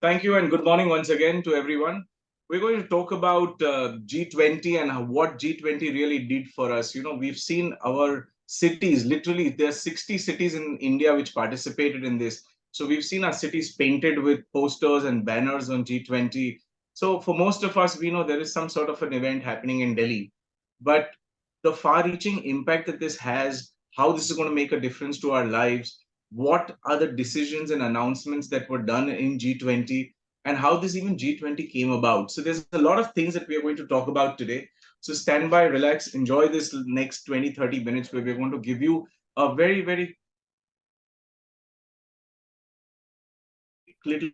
Thank you and good morning once again to everyone. We're going to talk about G20 and what G20 really did for us. We've seen our cities, literally, there are 60 cities in India which participated in this. So we've seen our cities painted with posters and banners on G20. So for most of us, we know there is some sort of an event happening in Delhi. But the far reaching impact that this has, how this is going to make a difference to our lives, what are the decisions and announcements that were done in G20, and how this even G20 came about. So there's a lot of things that we are going to talk about today. So stand by, relax, enjoy this next 20, 30 minutes where we're going to give you a very, very little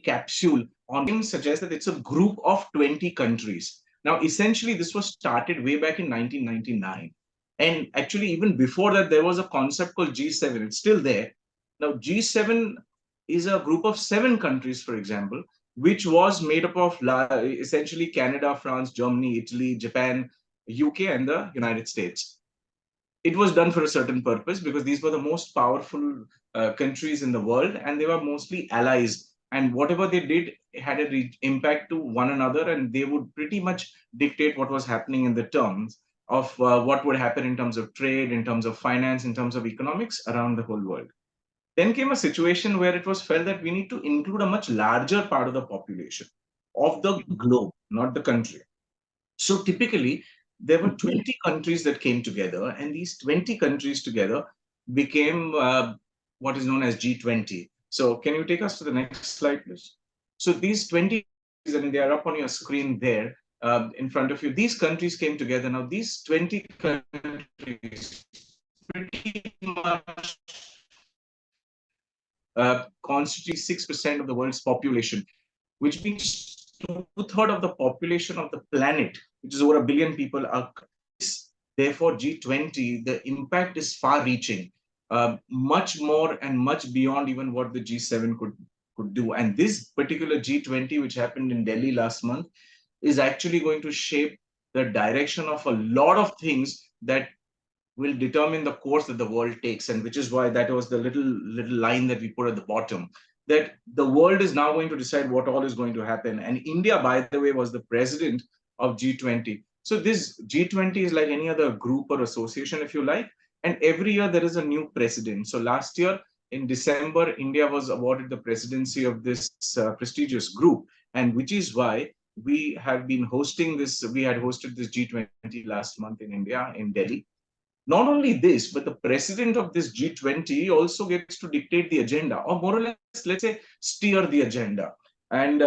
capsule on suggests that it's a group of 20 countries. Now, essentially, this was started way back in 1999. And actually, even before that, there was a concept called G7. It's still there. Now, G7 is a group of 7 countries, for example, which was made up of essentially Canada, France, Germany, Italy, Japan, UK, and the United States. It was done for a certain purpose because these were the most powerful countries in the world, and they were mostly allies, and whatever they did had an impact to one another, and they would pretty much dictate what was happening in the terms of what would happen in terms of trade, in terms of finance, in terms of economics around the whole world. Then came a situation where it was felt that we need to include a much larger part of the population of the globe, not the country. So typically, there were 20 countries that came together, and these 20 countries together became what is known as G20. So can you take us to the next slide, please? So these 20, and they are up on your screen there in front of you. These countries came together. Now, these 20 countries pretty much constitute 6% of the world's population, which means two-thirds of the population of the planet, which is over 1 billion people, are. Therefore, G20, the impact is far-reaching, much more and much beyond even what the G7 could do. And this particular G20, which happened in Delhi last month, is actually going to shape the direction of a lot of things that will determine the course that the world takes, and which is why that was the little line that we put at the bottom, that the world is now going to decide what all is going to happen. And India, by the way, was the president of G20. So this G20 is like any other group or association, if you like, and every year there is a new president. So last year in December, India was awarded the presidency of this prestigious group, and which is why we have been hosting this. We had hosted this G20 last month in India, in Delhi. Not only this, but the president of this G20 also gets to dictate the agenda, or more or less, let's say, steer the agenda. And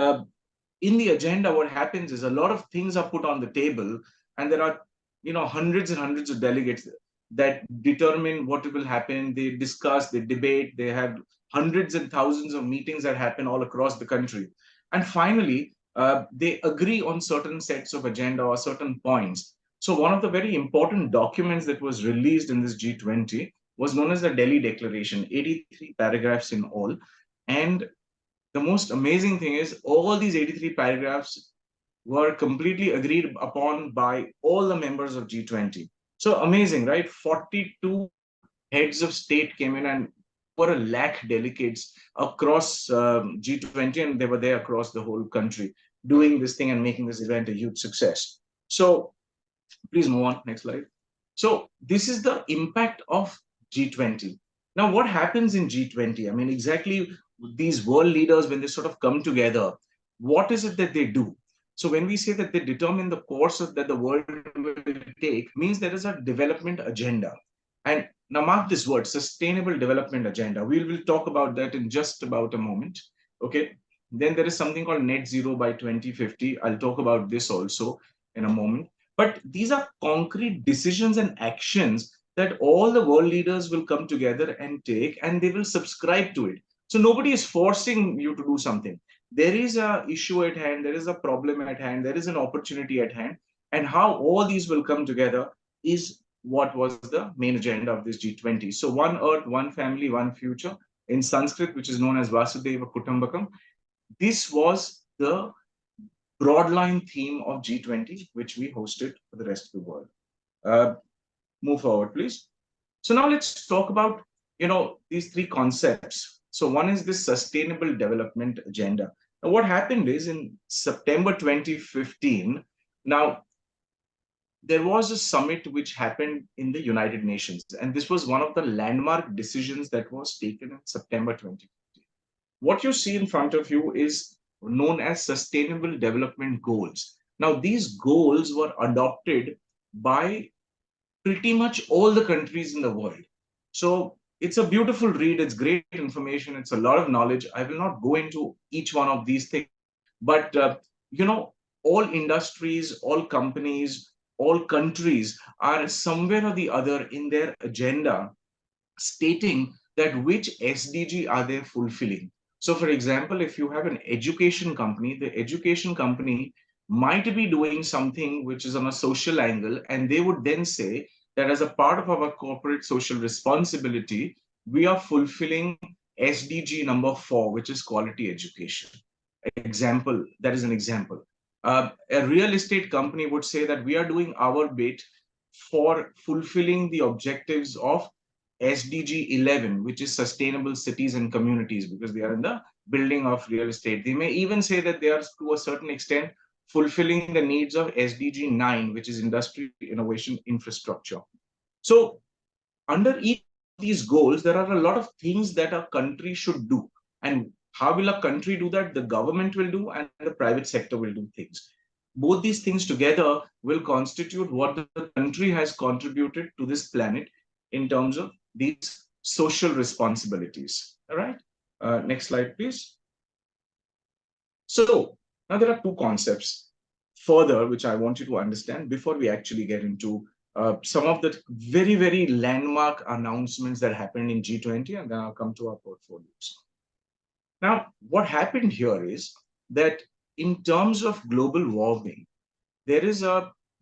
in the agenda, what happens is a lot of things are put on the table, and there are, hundreds and hundreds of delegates that determine what will happen. They discuss, they debate, they have hundreds and thousands of meetings that happen all across the country. And finally, they agree on certain sets of agenda or certain points. So one of the very important documents that was released in this G20 was known as the Delhi Declaration, 83 paragraphs in all. And the most amazing thing is all these 83 paragraphs were completely agreed upon by all the members of G20. So amazing, right? 42 heads of state came in, and over 1 lakh delegates across G20, and they were there across the whole country doing this thing and making this event a huge success. So please move on, next slide. So this is the impact of G20. Now, what happens in G20? I mean, exactly these world leaders, when they sort of come together, what is it that they do? So when we say that they determine the course that the world will take, means there is a development agenda. And now mark this word, sustainable development agenda. We'll talk about that in just about a moment. Okay. Then there is something called net zero by 2050. I'll talk about this also in a moment. But these are concrete decisions and actions that all the world leaders will come together and take, and they will subscribe to it. So nobody is forcing you to do something. There is an issue at hand, there is a problem at hand, there is an opportunity at hand, and how all these will come together is what was the main agenda of this G20. So one earth, one family, one future, in Sanskrit, which is known as Vasudeva Kutumbakam. This was the broadline theme of G20, which we hosted for the rest of the world. Move forward, please. So now let's talk about, these three concepts. So one is this Sustainable Development Agenda. Now, what happened is in September 2015, now there was a summit which happened in the United Nations, and this was one of the landmark decisions that was taken in September 2015. What you see in front of you is known as Sustainable Development Goals. Now, these goals were adopted by pretty much all the countries in the world. So it's a beautiful read. It's great information. It's a lot of knowledge. I will not go into each one of these things, but you know, all industries, all companies, all countries are somewhere or the other in their agenda stating that which SDG are they fulfilling. So, for example, if you have an education company, the education company might be doing something which is on a social angle, and they would then say that as a part of our corporate social responsibility, we are fulfilling SDG number 4, which is quality education. Example, that is an example. A real estate company would say that we are doing our bit for fulfilling the objectives of SDG 11, which is sustainable cities and communities, because they are in the building of real estate. They may even say that they are, to a certain extent, fulfilling the needs of SDG 9, which is industry, innovation, infrastructure. So, under each of these goals, there are a lot of things that a country should do. And how will a country do that? The government will do, and the private sector will do things. Both these things together will constitute what the country has contributed to this planet in terms of these social responsibilities. All right. Next slide, please. So now there are two concepts further which I want you to understand before we actually get into some of the very, very landmark announcements that happened in G20, and then I'll come to our portfolios. Now, what happened here is that in terms of global warming, there is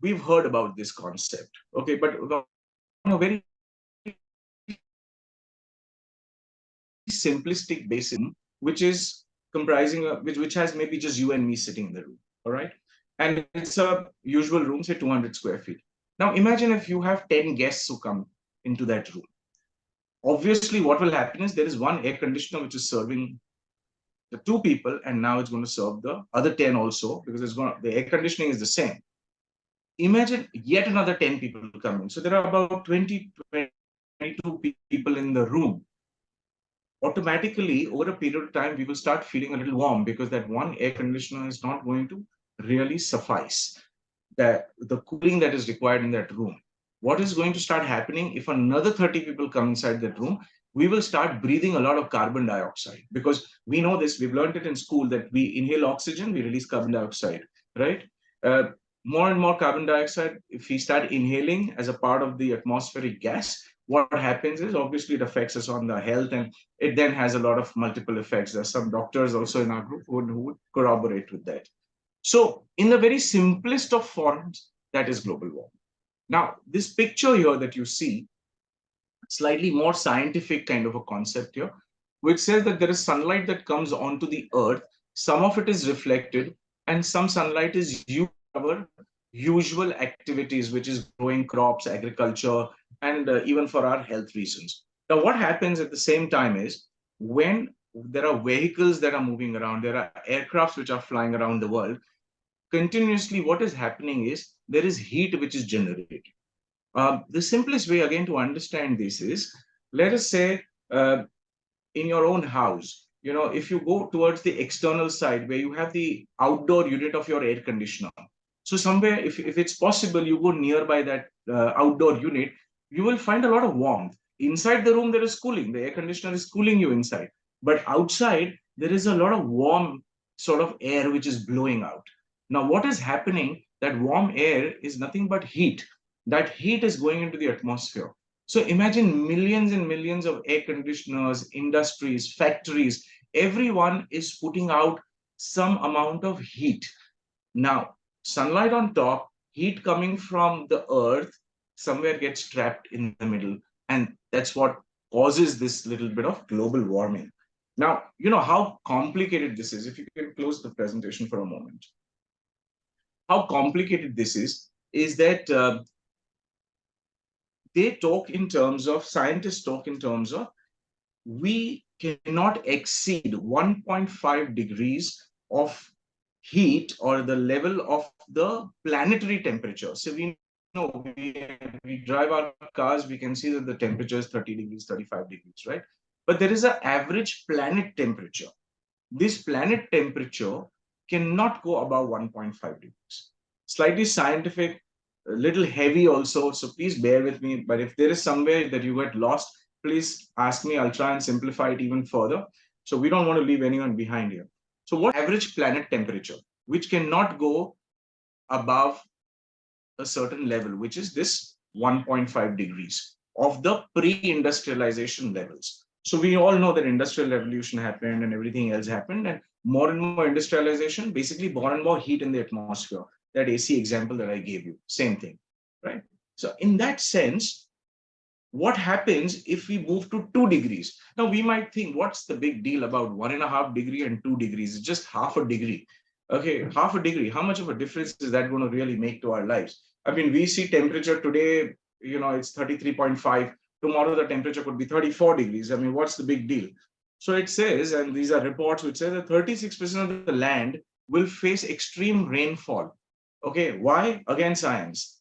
we've heard about this concept, okay, but on a very simplistic basis, which is comprising, which has maybe just you and me sitting in the room, all right? And it's a usual room, say 200 square feet. Now, imagine if you have 10 guests who come into that room. Obviously, what will happen is there is one air conditioner which is serving the 2 people, and now it's going to serve the other 10 also, because the air conditioning is the same. Imagine yet another 10 people come in. So there are about 22 people in the room. Automatically, over a period of time, we will start feeling a little warm because that one air conditioner is not going to really suffice the cooling that is required in that room. What is going to start happening if another 30 people come inside that room? We will start breathing a lot of carbon dioxide, because we know this, we've learned it in school, that we inhale oxygen, we release carbon dioxide, right? More and more carbon dioxide, if we start inhaling as a part of the atmospheric gas, what happens is obviously it affects us on the health, and it then has a lot of multiple effects. There's some doctors also in our group who would corroborate with that. So in the very simplest of forms, that is global warming. Now, this picture here that you see, slightly more scientific kind of a concept here, which says that there is sunlight that comes onto the earth. Some of it is reflected, and some sunlight is used for our usual activities, which is growing crops, agriculture, and even for our health reasons. Now, what happens at the same time is when there are vehicles that are moving around, there are aircrafts which are flying around the world, continuously what is happening is there is heat which is generated. The simplest way again to understand this is, let us say in your own house, you know, if you go towards the external side where you have the outdoor unit of your air conditioner. So somewhere, if it's possible, you go nearby that outdoor unit, you will find a lot of warmth. Inside the room, there is cooling. The air conditioner is cooling you inside. But outside, there is a lot of warm sort of air which is blowing out. Now, what is happening? That warm air is nothing but heat. That heat is going into the atmosphere. So imagine millions and millions of air conditioners, industries, factories, everyone is putting out some amount of heat. Now, sunlight on top, heat coming from the earth, somewhere gets trapped in the middle. And that's what causes this little bit of global warming. Now, you know how complicated this is. If you can close the presentation for a moment. How complicated this is that they talk in terms of, scientists talk in terms of, we cannot exceed 1.5 degrees of heat or the level of the planetary temperature. So we know we drive our cars, we can see that the temperature is 30 degrees, 35 degrees, right? But there is an average planet temperature. This planet temperature cannot go above 1.5 degrees. Slightly scientific, a little heavy also, so please bear with me. But if there is somewhere that you get lost, please ask me. I'll try and simplify it even further. So we don't want to leave anyone behind here. So what average planet temperature, which cannot go above a certain level, which is this 1.5 degrees of the pre-industrialization levels. So we all know that industrial revolution happened and everything else happened, and more and more industrialization, basically more and more heat in the atmosphere. That AC example that I gave you, same thing, right? So in that sense, what happens if we move to 2 degrees? Now we might think, what's the big deal about 1.5 degree and 2 degrees? It's just half a degree. Okay, half a degree. How much of a difference is that going to really make to our lives? I mean, we see temperature today, it's 33.5. Tomorrow the temperature could be 34 degrees. I mean, what's the big deal? So it says, and these are reports which say that 36% of the land will face extreme rainfall. Okay, why? Again, science.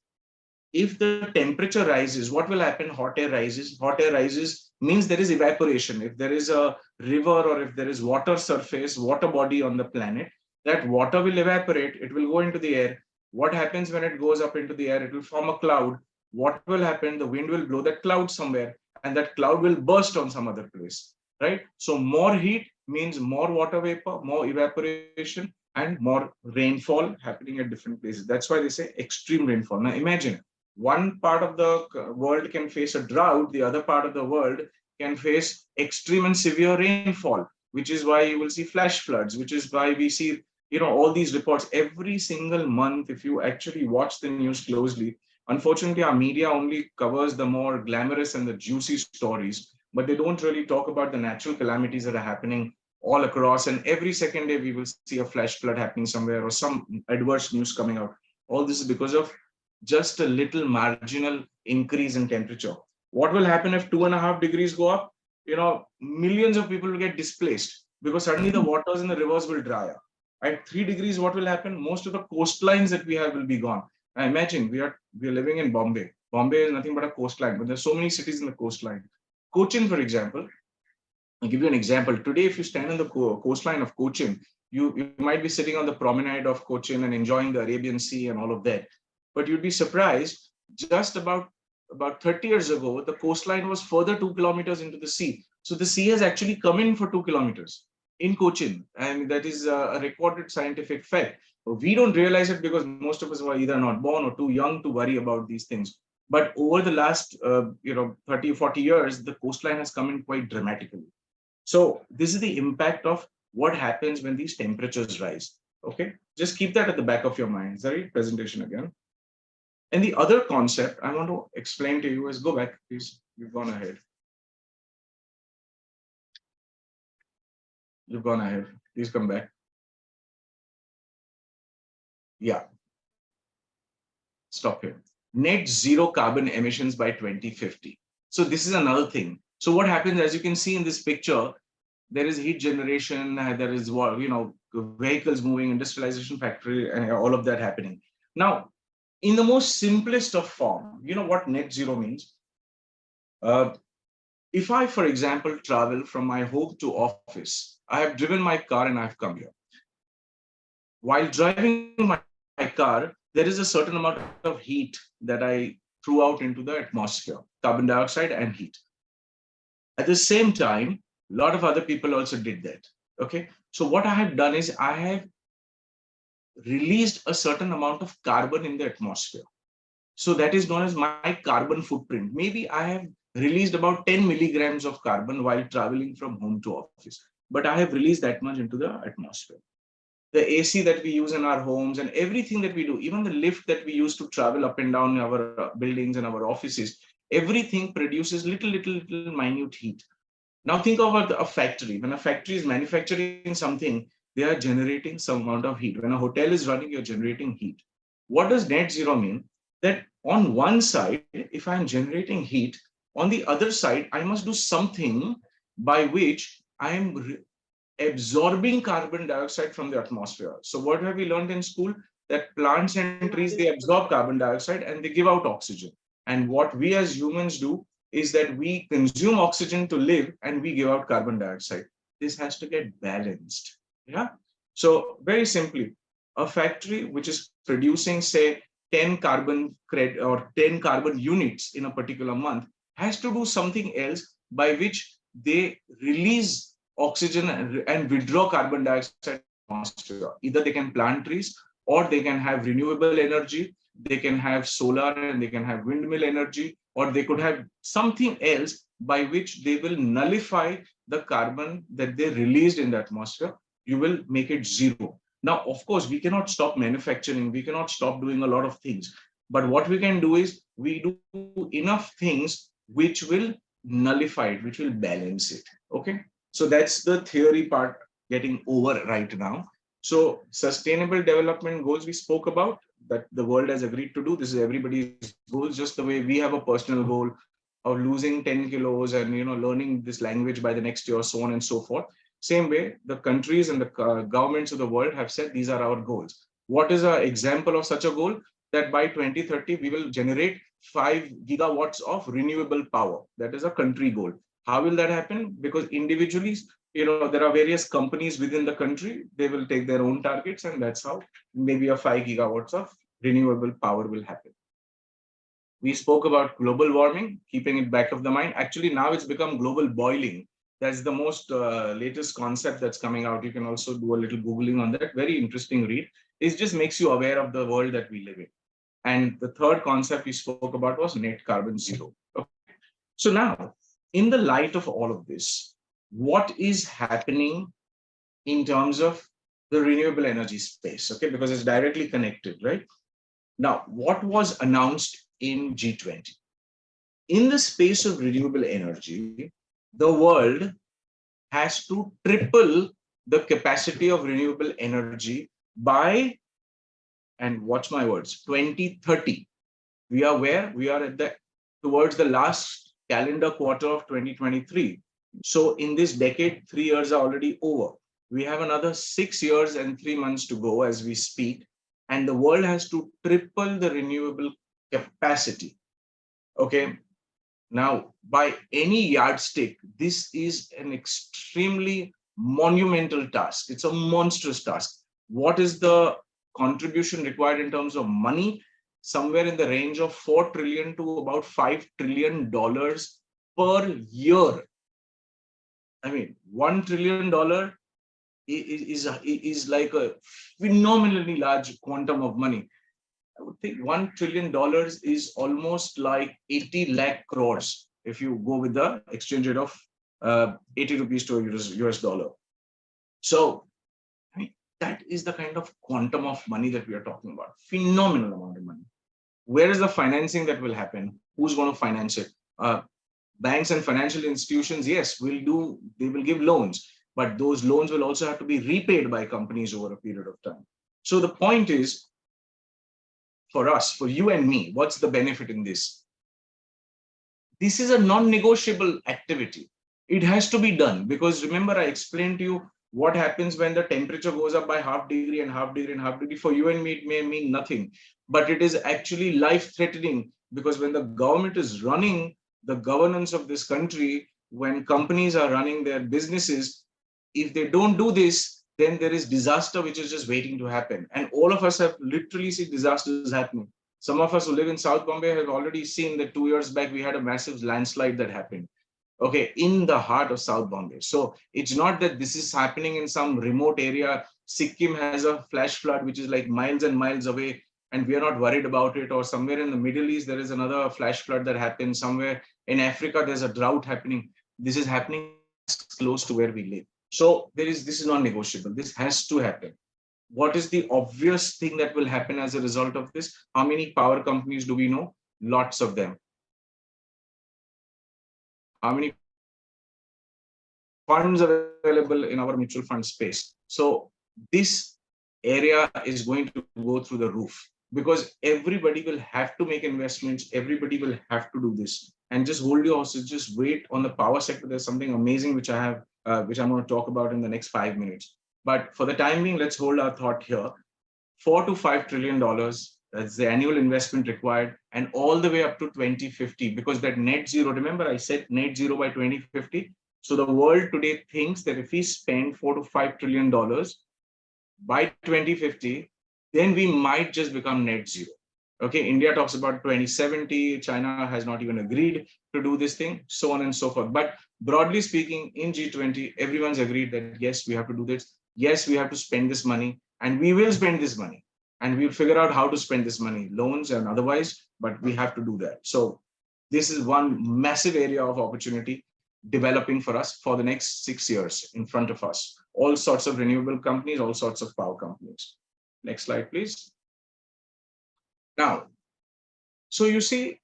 If the temperature rises, what will happen? Hot air rises. Hot air rises means there is evaporation. If there is a river or if there is water surface, water body on the planet, that water will evaporate. It will go into the air. What happens when it goes up into the air? It will form a cloud. What will happen? The wind will blow that cloud somewhere, and that cloud will burst on some other place, right? So more heat means more water vapor, more evaporation, and more rainfall happening at different places. That's why they say extreme rainfall. Now imagine, one part of the world can face a drought, the other part of the world can face extreme and severe rainfall, which is why you will see flash floods, which is why we see, all these reports every single month. If you actually watch the news closely, unfortunately, our media only covers the more glamorous and the juicy stories, but they don't really talk about the natural calamities that are happening all across. And every second day, we will see a flash flood happening somewhere or some adverse news coming out. All this is because of just a little marginal increase in temperature. What will happen if 2.5 degrees go up? Millions of people will get displaced because suddenly the waters in the rivers will dry up. At 3 degrees, what will happen? Most of the coastlines that we have will be gone. Now imagine we are living in Bombay. Bombay is nothing but a coastline, but there's so many cities in the coastline. Cochin, for example, I'll give you an example. Today, if you stand on the coastline of Cochin, you might be sitting on the promenade of Cochin and enjoying the Arabian Sea and all of that. But you'd be surprised, just about 30 years ago, the coastline was further 2 kilometers into the sea. So the sea has actually come in for 2 kilometers in Cochin. And that is a recorded scientific fact. We don't realize it because most of us were either not born or too young to worry about these things. But over the last 30 or 40 years, the coastline has come in quite dramatically. So this is the impact of what happens when these temperatures rise. Okay, just keep that at the back of your mind. Sorry, presentation again. And the other concept I want to explain to you is, go back, please. You've gone ahead. You've gone ahead. Please come back. Yeah. Stop here. Net zero carbon emissions by 2050. So this is another thing. So what happens, as you can see in this picture, there is heat generation, there is vehicles moving, industrialization factory, and all of that happening. Now, in the most simplest of form, you know what net zero means? If I, for example, travel from my home to office, I have driven my car and I've come here. While driving my car, there is a certain amount of heat that I threw out into the atmosphere, carbon dioxide and heat. At the same time, a lot of other people also did that. Okay. So what I have done is I have released a certain amount of carbon in the atmosphere. So that is known as my carbon footprint. Maybe I have released about 10 milligrams of carbon while traveling from home to office, but I have released that much into the atmosphere. The AC that we use in our homes and everything that we do, even the lift that we use to travel up and down our buildings and our offices, everything produces little minute heat. Now think about a factory. When a factory is manufacturing something, they are generating some amount of heat. When a hotel is running, you're generating heat. What does net zero mean? That on one side, if I'm generating heat, on the other side, I must do something by which I am absorbing carbon dioxide from the atmosphere. So what have we learned in school? That plants and trees, they absorb carbon dioxide and they give out oxygen. And what we as humans do is that we consume oxygen to live and we give out carbon dioxide. This has to get balanced. Yeah. So very simply, a factory which is producing, say, 10 carbon credit or 10 carbon units in a particular month has to do something else by which they release oxygen and withdraw carbon dioxide from the atmosphere. Either they can plant trees or they can have renewable energy, they can have solar and they can have windmill energy, or they could have something else by which they will nullify the carbon that they released in the atmosphere. You will make it zero. Now, of course, we cannot stop manufacturing, we cannot stop doing a lot of things. But what we can do is we do enough things which will nullify it, which will balance it. Okay. So that's the theory part getting over right now. So sustainable development goals we spoke about that the world has agreed to do. This is everybody's goals, just the way we have a personal goal of losing 10 kilos and learning this language by the next year, so on and so forth. Same way, the countries and the governments of the world have said these are our goals. What is an example of such a goal? That by 2030 we will generate 5 gigawatts of renewable power. That is a country goal. How will that happen? Because individually, there are various companies within the country, they will take their own targets, and that's how maybe a 5 gigawatts of renewable power will happen. We spoke about global warming, keeping it back of the mind. Actually, now it's become global boiling. That's the most latest concept that's coming out. You can also do a little Googling on that. Very interesting read. It just makes you aware of the world that we live in. And the third concept we spoke about was net carbon zero. Okay. So now, in the light of all of this, what is happening in terms of the renewable energy space? Okay, because it's directly connected, right? Now, what was announced in G20? In the space of renewable energy, the world has to triple the capacity of renewable energy by, and watch my words, 2030. We are where? We are at towards the last calendar quarter of 2023. So in this decade, 3 years are already over. We have another 6 years and 3 months to go as we speak. And the world has to triple the renewable capacity. Okay. Now, by any yardstick, this is an extremely monumental task. It's a monstrous task. What is the contribution required in terms of money? Somewhere in the range of 4 trillion to about $5 trillion per year. I mean, $1 trillion is like a phenomenally large quantum of money. I would think $1 trillion is almost like 80 lakh crores if you go with the exchange rate of 80 rupees to a US dollar. So, I mean, that is the kind of quantum of money that we are talking about. Phenomenal amount of money. Where is the financing that will happen? Who's going to finance it? Banks and financial institutions, yes, they will give loans, but those loans will also have to be repaid by companies over a period of time. So the point is, for us, for you and me, what's the benefit in this? This is a non-negotiable activity. It has to be done because remember, I explained to you what happens when the temperature goes up by half degree and half degree and half degree. For you and me, it may mean nothing, but it is actually life-threatening because when the government is running the governance of this country, when companies are running their businesses, if they don't do this, then there is disaster which is just waiting to happen. And all of us have literally seen disasters happening. Some of us who live in South Bombay have already seen that 2 years back, we had a massive landslide that happened. Okay, in the heart of South Bombay. So it's not that this is happening in some remote area. Sikkim has a flash flood, which is like miles and miles away, and we are not worried about it. Or somewhere in the Middle East, there is another flash flood that happens. Somewhere in Africa, there's a drought happening. This is happening close to where we live. So this is non-negotiable. This has to happen. What is the obvious thing that will happen as a result of this? How many power companies do we know? Lots of them. How many funds are available in our mutual fund space? So this area is going to go through the roof because everybody will have to make investments. Everybody will have to do this. And just hold your horses, just wait on the power sector. There's something amazing which I have which I'm going to talk about in the next 5 minutes. But for the time being, let's hold our thought here. $4 to $5 trillion, that's the annual investment required, and all the way up to 2050, because that net zero, remember I said net zero by 2050. So the world today thinks that if we spend $4 to $5 trillion by 2050, then we might just become net zero. Okay, India talks about 2070, China has not even agreed to do this thing, so on and so forth. But broadly speaking, in G20, everyone's agreed that yes, we have to do this. Yes, we have to spend this money, and we will spend this money. And we'll figure out how to spend this money, loans and otherwise, but we have to do that. So this is one massive area of opportunity developing for us for the next 6 years in front of us. All sorts of renewable companies, all sorts of power companies. Next slide, please. Now, so you see,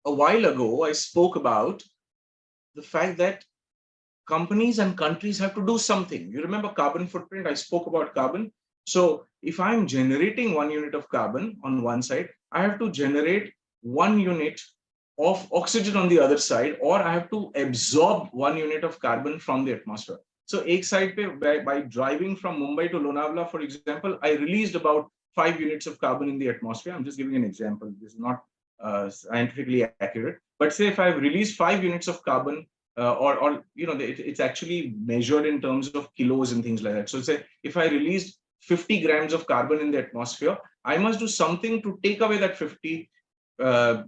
a while ago, I spoke about the fact that companies and countries have to do something. You remember carbon footprint? I spoke about carbon. So if I'm generating 1 unit of carbon on one side, I have to generate 1 unit of oxygen on the other side, or I have to absorb 1 unit of carbon from the atmosphere. So ek side pe, by driving from Mumbai to Lonavala, for example, I released about 5 units of carbon in the atmosphere. I'm just giving an example. This is not scientifically accurate. But say if I've released 5 units of carbon, or you know, it's actually measured in terms of kilos and things like that. So say if I released 50 grams of carbon in the atmosphere, I must do something to take away that 50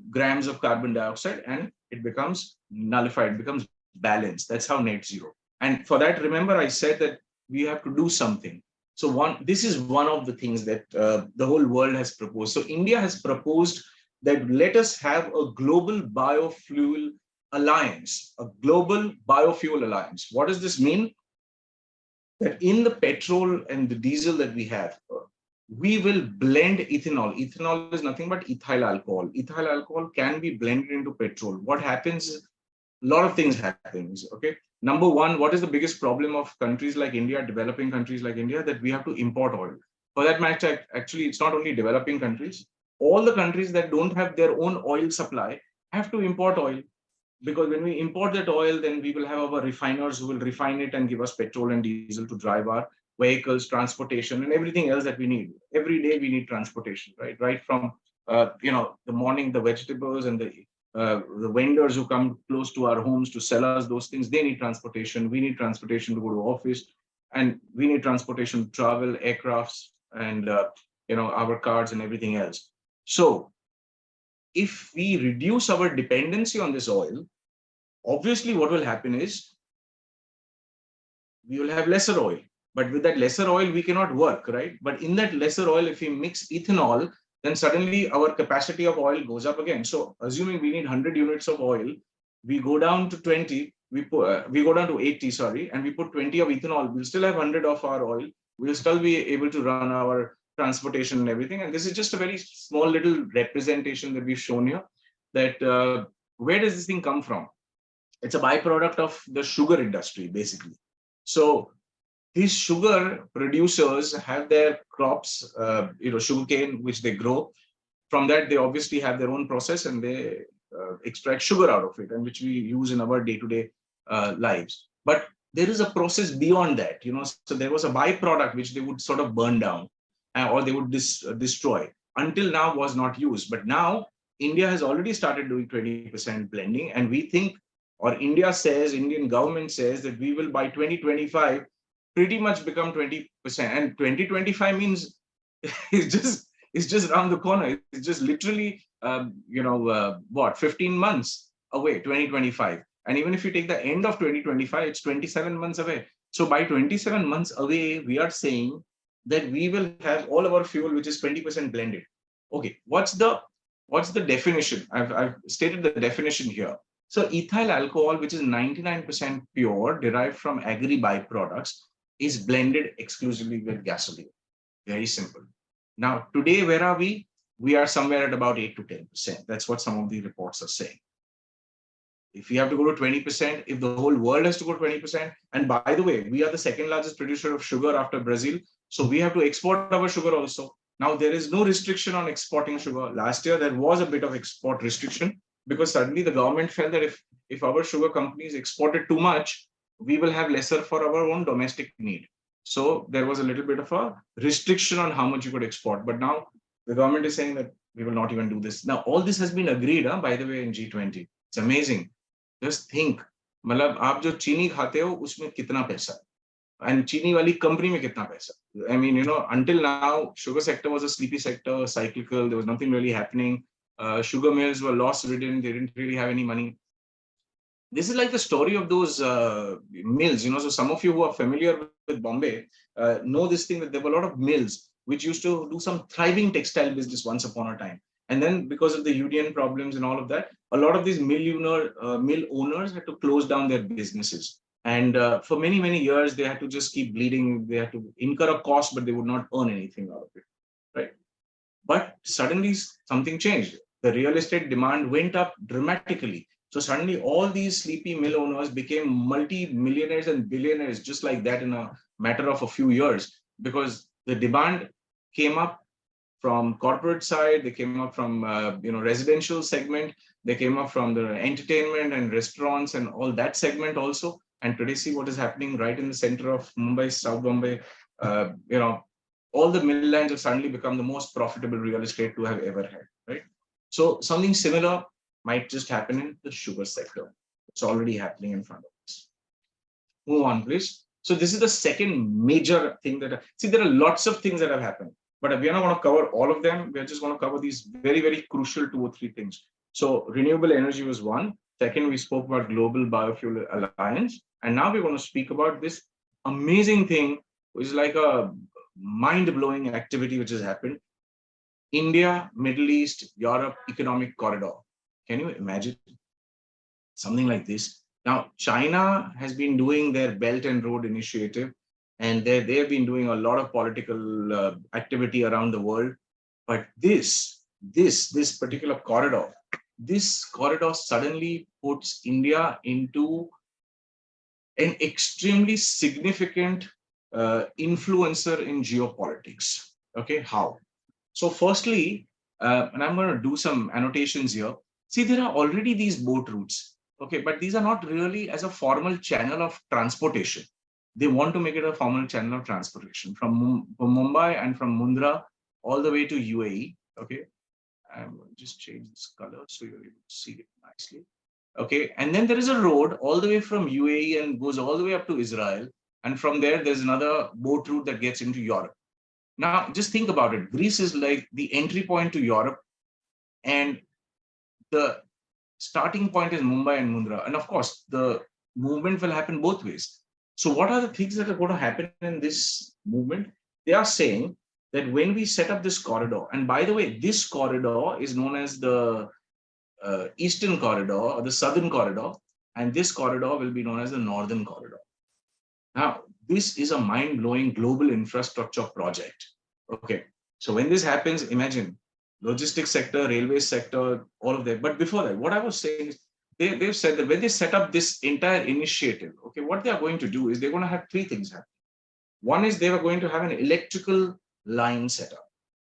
grams of carbon dioxide, and it becomes nullified, becomes balanced. That's how net zero. And for that, remember I said that we have to do something. So this is one of the things that the whole world has proposed. So India has proposed that let us have a global biofuel alliance, a global biofuel alliance. What does this mean? That in the petrol and the diesel that we have, we will blend ethanol. Ethanol is nothing but ethyl alcohol. Ethyl alcohol can be blended into petrol. What happens? A lot of things happens. Okay. Number one, what is the biggest problem of countries like India, developing countries like India, that we have to import oil. For that matter, actually, it's not only developing countries. All the countries that don't have their own oil supply have to import oil. Because when we import that oil, then we will have our refiners who will refine it and give us petrol and diesel to drive our vehicles, transportation, and everything else that we need. Every day we need transportation, right? Right from the morning, the vegetables and the vendors who come close to our homes to sell us those things, they need transportation. We need transportation to go to office, and we need transportation to travel, aircrafts, and our cars and everything else. So if we reduce our dependency on this oil, obviously what will happen is we will have lesser oil. But with that lesser oil, we cannot work, right? But in that lesser oil, if we mix ethanol, then suddenly our capacity of oil goes up again. So assuming we need 100 units of oil, we go down to 20, we go down to 80, sorry, and we put 20 of ethanol, we'll still have 100 of our oil. We'll still be able to run our transportation and everything. And this is just a very small little representation that we've shown here, that where does this thing come from? It's a byproduct of the sugar industry, basically. So these sugar producers have their crops, sugarcane, which they grow. From that, they obviously have their own process, and they extract sugar out of it, and which we use in our day-to-day lives. But there is a process beyond that, so there was a byproduct which they would sort of burn down, or they would destroy. Until now was not used. But now India has already started doing 20% blending, and we think, or Indian government says that we will by 2025 pretty much become 20%. And 2025 means it's just around the corner. It's just literally, 15 months away, 2025. And even if you take the end of 2025, it's 27 months away. So by 27 months away, we are saying that we will have all of our fuel, which is 20% blended. Okay, what's the definition? I've stated the definition here. So ethyl alcohol, which is 99% pure, derived from agri byproducts, is blended exclusively with gasoline. Very simple. Now, today, where are we? We are somewhere at about 8 to 10%. That's what some of the reports are saying. If we have to go to 20%, if the whole world has to go 20%, and by the way, we are the second largest producer of sugar after Brazil, so we have to export our sugar also. Now, there is no restriction on exporting sugar. Last year, there was a bit of export restriction, because suddenly the government felt that if our sugar companies exported too much, we will have lesser for our own domestic need. So there was a little bit of a restriction on how much you could export. But now the government is saying that we will not even do this. Now, all this has been agreed, by the way, in G20. It's amazing. Just think, मतलब आप जो चीनी खाते हो उसमें कितना पैसा है and चीनी वाली कंपनी में कितना पैसा. I mean, until now, sugar sector was a sleepy sector, cyclical. There was nothing really happening. Sugar mills were loss ridden. They didn't really have any money. This is like the story of those mills, So some of you who are familiar with Bombay know this thing, that there were a lot of mills which used to do some thriving textile business once upon a time. And then because of the union problems and all of that, a lot of these mill owners had to close down their businesses. And for many, many years, they had to just keep bleeding. They had to incur a cost, but they would not earn anything out of it, right? But suddenly something changed. The real estate demand went up dramatically. So suddenly all these sleepy mill owners became multi-millionaires and billionaires just like that in a matter of a few years, because the demand came up from corporate side, they came up from residential segment, they came up from the entertainment and restaurants and all that segment also. And today, see what is happening right in the center of Mumbai, South Bombay. All the mill lands have suddenly become the most profitable real estate to have ever had, right? So something similar might just happen in the sugar sector. It's already happening in front of us. Move on, please. So this is the second major thing that, see, there are lots of things that have happened, but we are not going to cover all of them. We're just going to cover these very, very crucial 2 or 3 things. So renewable energy was one. Second, we spoke about Global Biofuel Alliance. And now we're going to speak about this amazing thing, which is like a mind-blowing activity which has happened. India, Middle East, Europe Economic Corridor. Can you imagine something like this? Now, China has been doing their Belt and Road Initiative, and they've been doing a lot of political activity around the world. But this particular corridor, this corridor suddenly puts India into an extremely significant influencer in geopolitics. Okay, how? So firstly, and I'm going to do some annotations here. See, there are already these boat routes, okay, but these are not really as a formal channel of transportation. They want to make it a formal channel of transportation from Mumbai and from Mundra all the way to UAE, okay. I'm going to just change this color so you're able to see it nicely. Okay, and then there is a road all the way from UAE and goes all the way up to Israel. And from there, there's another boat route that gets into Europe. Now, just think about it. Greece is like the entry point to Europe, and the starting point is Mumbai and Mundra. And of course, the movement will happen both ways. So what are the things that are going to happen in this movement? They are saying that when we set up this corridor, and by the way, this corridor is known as the Eastern Corridor or the Southern Corridor, and this corridor will be known as the Northern Corridor. Now, this is a mind-blowing global infrastructure project. Okay, so when this happens, imagine logistics sector, railway sector, all of that. But before that, what I was saying is they've said that when they set up this entire initiative, okay, what they are going to do is they're going to have 3 things happen. One is they are going to have an electrical line set up.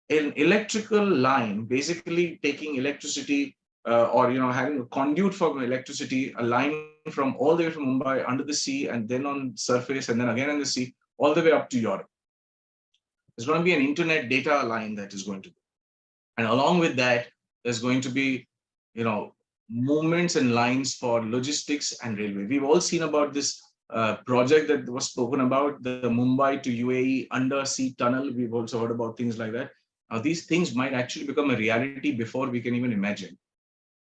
An electrical line, basically taking electricity or having a conduit for electricity, a line from all the way from Mumbai under the sea and then on surface and then again in the sea, all the way up to Europe. There's going to be an internet data line that is going to be. And along with that, there's going to be, movements and lines for logistics and railway. We've all seen about this project that was spoken about, the Mumbai to UAE undersea tunnel. We've also heard about things like that. Now, these things might actually become a reality before we can even imagine.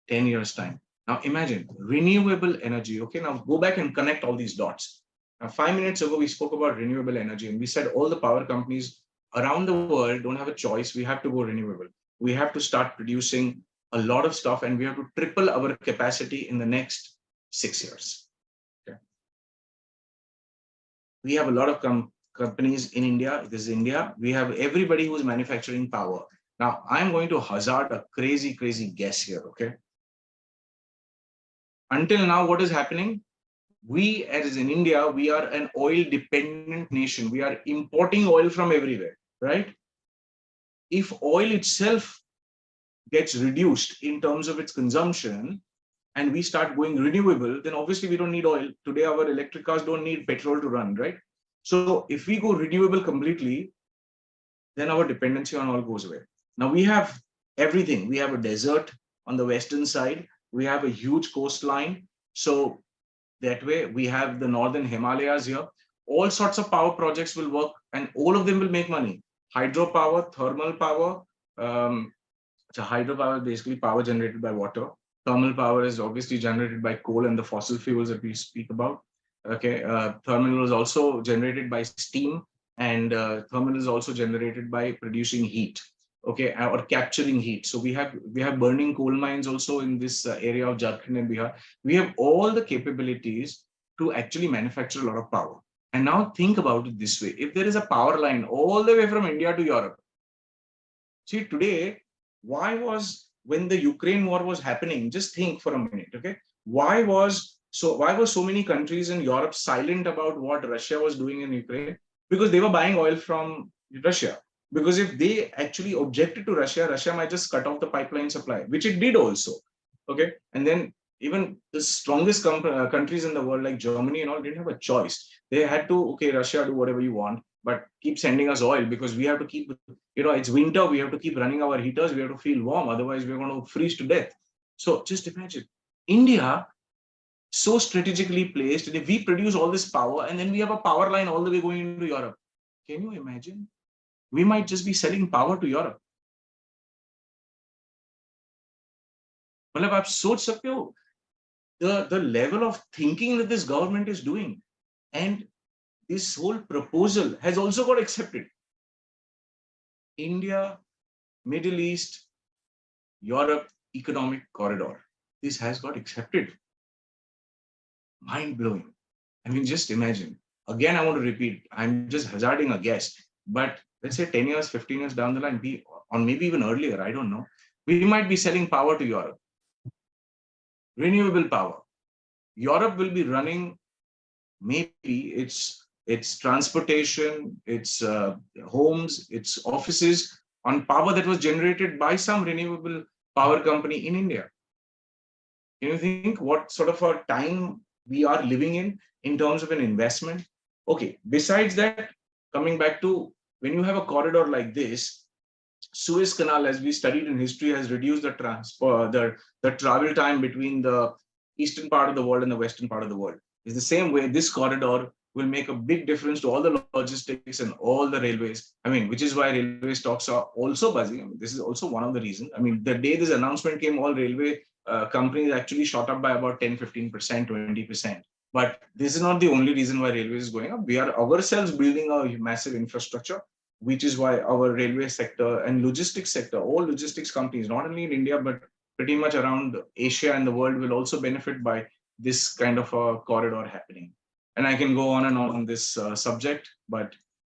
10 years time. Now imagine renewable energy. Okay, now go back and connect all these dots. Now 5 minutes ago, we spoke about renewable energy and we said all the power companies around the world don't have a choice. We have to go renewable. We have to start producing a lot of stuff and we have to triple our capacity in the next 6 years. Okay. We have a lot of companies in India. This is India. We have everybody who's manufacturing power. Now I'm going to hazard a crazy guess here. Okay. Until now, what is happening? We, as in India, we are an oil-dependent nation. We are importing oil from everywhere, right? If oil itself gets reduced in terms of its consumption, and we start going renewable, then obviously we don't need oil. Today, our electric cars don't need petrol to run, right? So if we go renewable completely, then our dependency on oil goes away. Now we have everything. We have a desert on the western side. We have a huge coastline. So that way, we have the northern Himalayas here. All sorts of power projects will work, and all of them will make money. Hydropower, thermal power. So hydropower is basically power generated by water. Thermal power is obviously generated by coal and the fossil fuels that we speak about. Okay, thermal is also generated by steam, and thermal is also generated by producing heat. Okay, or capturing heat. So we have burning coal mines also in this area of Jharkhand and Bihar. We have all the capabilities to actually manufacture a lot of power. And now think about it this way: if there is a power line all the way from India to Europe, see today, why was when the Ukraine war was happening, just think for a minute, okay? Why was so many countries in Europe silent about what Russia was doing in Ukraine? Because they were buying oil from Russia. Because if they actually objected to Russia, Russia might just cut off the pipeline supply, which it did also. Okay. And then even the strongest countries in the world, like Germany and all, didn't have a choice. They had to, okay, Russia, do whatever you want, but keep sending us oil because we have to keep, it's winter. We have to keep running our heaters. We have to feel warm. Otherwise, we're going to freeze to death. So just imagine India, so strategically placed. We produce all this power and then we have a power line all the way going into Europe. Can you imagine? We might just be selling power to Europe. मतलब आप सोच सकते हो the level of thinking that this government is doing, and this whole proposal has also got accepted. India, Middle East, Europe economic corridor. This has got accepted. Mind blowing. I mean, just imagine. Again, I want to repeat, I'm just hazarding a guess, but let's say 10 years, 15 years down the line, or maybe even earlier, I don't know, we might be selling power to Europe. Renewable power. Europe will be running maybe its transportation, its homes, its offices on power that was generated by some renewable power company in India. Can you think what sort of a time we are living in terms of an investment? Okay, besides that, coming back to when you have a corridor like this, Suez Canal, as we studied in history, has reduced the travel time between the eastern part of the world and the western part of the world. It's the same way this corridor will make a big difference to all the logistics and all the railways. I mean, which is why railway stocks are also buzzing. I mean, this is also one of the reasons. I mean, the day this announcement came, all railway companies actually shot up by about 10, 15%, 20%. But this is not the only reason why railways is going up. We are ourselves building a massive infrastructure, which is why our railway sector and logistics sector, all logistics companies, not only in India, but pretty much around Asia and the world, will also benefit by this kind of a corridor happening. And I can go on and on this subject, but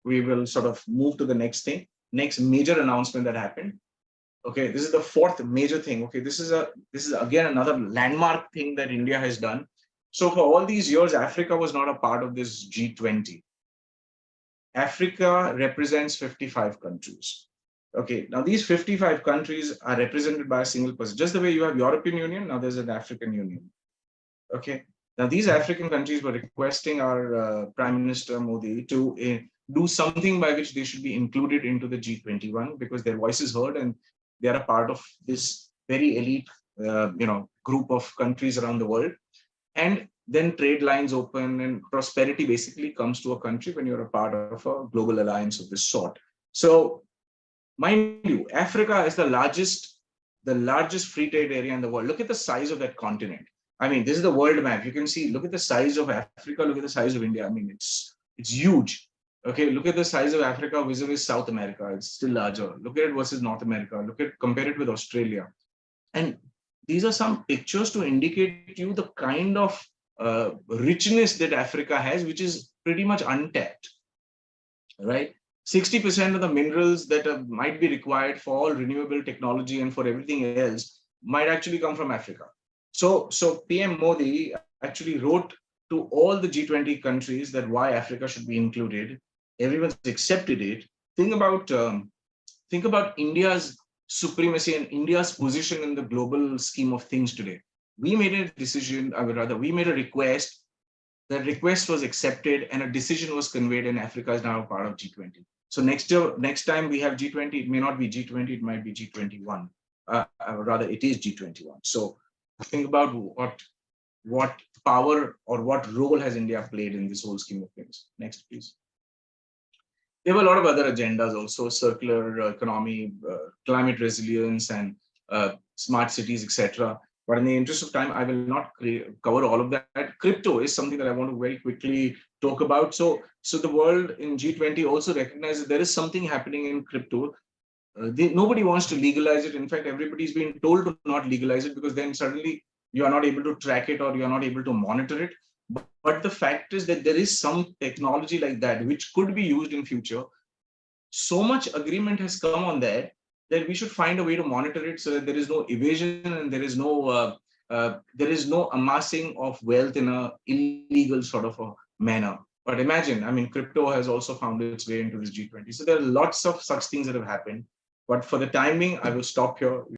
we will sort of move to the next thing. Next major announcement that happened. Okay, this is the fourth major thing. Okay, this is again another landmark thing that India has done. So for all these years, Africa was not a part of this G20. Africa represents 55 countries. Okay, now these 55 countries are represented by a single person. Just the way you have European Union, now there's an African Union. Okay, now these African countries were requesting our Prime Minister Modi to do something by which they should be included into the G21 because their voice is heard and they are a part of this very elite, group of countries around the world. And then trade lines open and prosperity basically comes to a country when you're a part of a global alliance of this sort. So, mind you, Africa is the largest free trade area in the world. Look at the size of that continent. I mean, this is the world map. You can see, look at the size of Africa, look at the size of India. I mean, it's huge. Okay, look at the size of Africa vis-a-vis South America. It's still larger. Look at it versus North America. Compare it with Australia. And these are some pictures to indicate to you the kind of richness that Africa has, which is pretty much untapped, right? 60% of the minerals that might be required for all renewable technology and for everything else might actually come from Africa. So PM Modi actually wrote to all the G20 countries that why Africa should be included. Everyone's accepted it. Think about India's supremacy and India's position in the global scheme of things today. we made a decision, or rather, we made a request. The request was accepted, and a decision was conveyed, and Africa is now a part of G20. So next time we have G20, it may not be G20, it might be G21. Rather, it is G21. So think about what power or what role has India played in this whole scheme of things. Next, please. There were a lot of other agendas also: circular economy, climate resilience, and smart cities, etc. But in the interest of time, I will not cover all of that. Crypto is something that I want to very quickly talk about. So the world in G20 also recognizes there is something happening in crypto. Nobody wants to legalize it. In fact, everybody's been told to not legalize it, because then suddenly you are not able to track it or you are not able to monitor it. But the fact is that there is some technology like that which could be used in future. So much agreement has come on that we should find a way to monitor it, so that there is no evasion and there is no amassing of wealth in a illegal sort of a manner. But imagine, I mean, crypto has also found its way into this G20. So there are lots of such things that have happened. But for the time being, I will stop here.